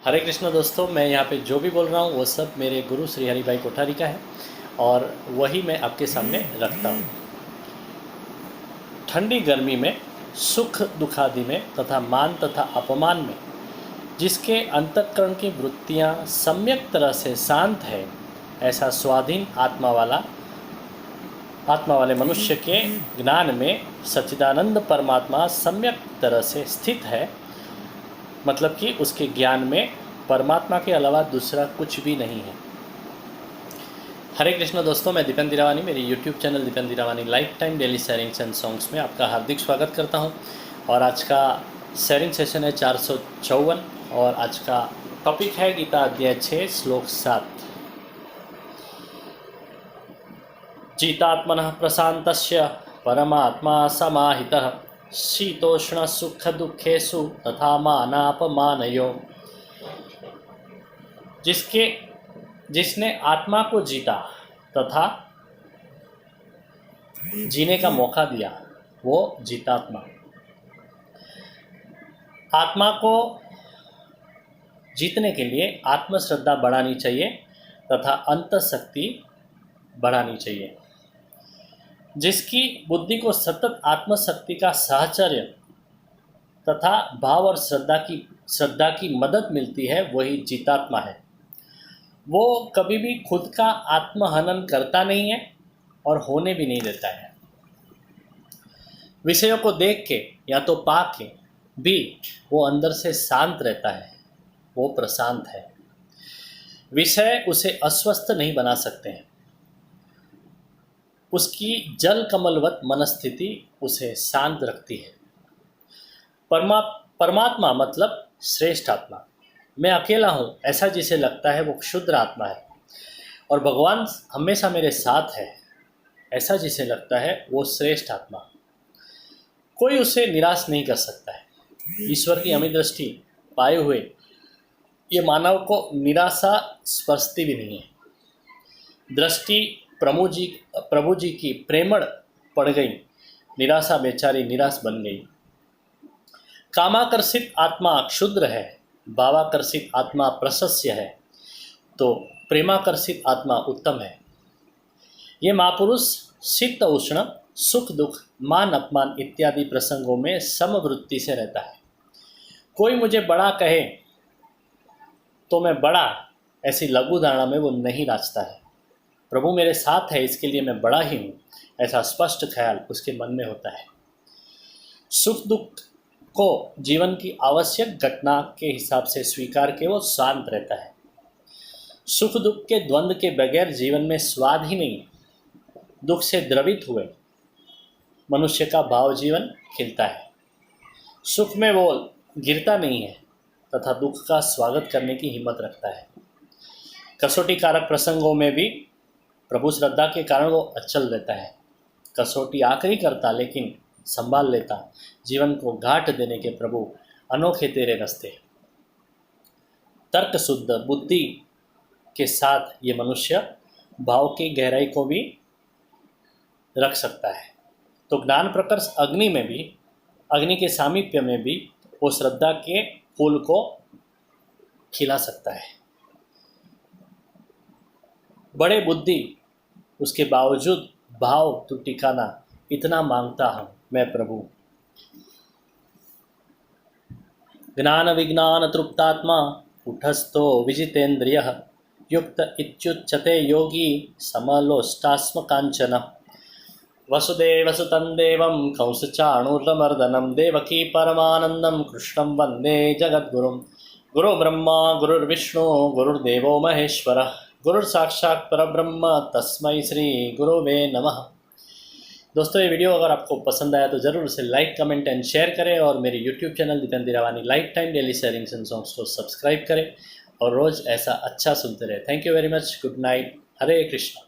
हरे कृष्ण दोस्तों, मैं यहाँ पे जो भी बोल रहा हूँ वो सब मेरे गुरु श्री हरि भाई कोठारी का है और वही मैं आपके सामने रखता हूँ। ठंडी गर्मी में, सुख दुखादि में तथा मान तथा अपमान में जिसके अंतःकरण की वृत्तियाँ सम्यक तरह से शांत है, ऐसा स्वाधीन आत्मा वाले मनुष्य के ज्ञान में सच्चिदानंद परमात्मा सम्यक तरह से स्थित है। मतलब कि उसके ज्ञान में परमात्मा के अलावा दूसरा कुछ भी नहीं है। हरे कृष्ण दोस्तों, मैं दीपेन दिरावानी, मेरी YouTube channel Dipen Dirawani lifetime daily sharings and songs में आपका हार्दिक स्वागत करता हूं। और आज का शेयरिंग सेशन है 454 और आज का टॉपिक है गीता अध्याय 6 श्लोक 7। जितात्मनः प्रशान्तस्य परमात्मा समाहितः शीतोष्ण सुख दुखेषु तथा मानापमानयो। जिसने आत्मा को जीता तथा जीने का मौका दिया वो जीतात्मा। आत्मा को जीतने के लिए आत्मश्रद्धा बढ़ानी चाहिए तथा अंतःशक्ति बढ़ानी चाहिए। जिसकी बुद्धि को सतत आत्मशक्ति का साहचर्य तथा भाव और श्रद्धा की मदद मिलती है, वही जीतात्मा है। वो कभी भी खुद का आत्महनन करता नहीं है और होने भी नहीं देता है। विषयों को देख के या तो पा के भी वो अंदर से शांत रहता है, वो प्रशांत है। विषय उसे अस्वस्थ नहीं बना सकते हैं। उसकी जल कमलवत मनस्थिति उसे शांत रखती है। परमात्मा मतलब श्रेष्ठ आत्मा। मैं अकेला हूँ ऐसा जिसे लगता है वो क्षुद्र आत्मा है, और भगवान हमेशा मेरे साथ है ऐसा जिसे लगता है वो श्रेष्ठ आत्मा। कोई उसे निराश नहीं कर सकता है। ईश्वर की अमित दृष्टि पाए हुए ये मानव को निराशा स्पर्शती भी नहीं है। दृष्टि प्रभु जी की प्रेमण पड़ गई, निराशा बेचारी निराश बन गई। कामाकर्षित आत्मा क्षुद्र है, भावाकर्षित आत्मा प्रशस्य है, तो प्रेमाकर्षित आत्मा उत्तम है। ये महापुरुष शीत उष्ण, सुख दुख, मान अपमान इत्यादि प्रसंगों में समवृत्ति से रहता है। कोई मुझे बड़ा कहे तो मैं बड़ा, ऐसी लघु धारणा में वो नहीं नाचता है। प्रभु मेरे साथ है इसके लिए मैं बड़ा ही हूँ, ऐसा स्पष्ट ख्याल उसके मन में होता है। सुख दुख को जीवन की आवश्यक घटना के हिसाब से स्वीकार के वो शांत रहता है। सुख दुख के द्वंद्व के बगैर जीवन में स्वाद ही नहीं। दुख से द्रवित हुए मनुष्य का भाव जीवन खिलता है। सुख में वो गिरता नहीं है तथा दुख का स्वागत करने की हिम्मत रखता है। कसौटी कारक प्रसंगों में भी प्रभु श्रद्धा के कारण वो अचल रहता है। कसौटी आखिरी करता लेकिन संभाल लेता। जीवन को घाट देने के प्रभु अनोखे तेरे रास्ते। तर्क शुद्ध बुद्धि के साथ ये मनुष्य भाव की गहराई को भी रख सकता है। तो ज्ञान प्रकर्ष अग्नि में भी, अग्नि के सामीप्य में भी वो श्रद्धा के फूल को खिला सकता है। बड़े बुद्धि उसके बावजूद भाव तू टिकाना, इतना मांगता हूँ मैं प्रभु। ज्ञान विज्ञान तृप्तात्मा कुटस्थो विजितेन्द्रियः युक्त इत्युच्यते योगी समलोष्टास्म कांचन। वसुदेवसुतं देवं कंसचाणूरमर्दनं देवकी परमानन्दं कृष्णं वन्दे जगद्गुरुं। गुरुर्ब्रह्मा गुरुर्विष्णु गुरुर्देवो महेश्वरः गुरुर्साक्षात् परब्रह्म तस्मै श्री गुरुवे नमः। दोस्तों, ये वीडियो अगर आपको पसंद आया तो ज़रूर उसे लाइक कमेंट एंड शेयर करें और मेरे YouTube channel Dipen Dirawani lifetime daily sharings and songs को सब्सक्राइब करें और रोज़ ऐसा अच्छा सुनते रहे। Thank you very much. Good night. Hare Krishna.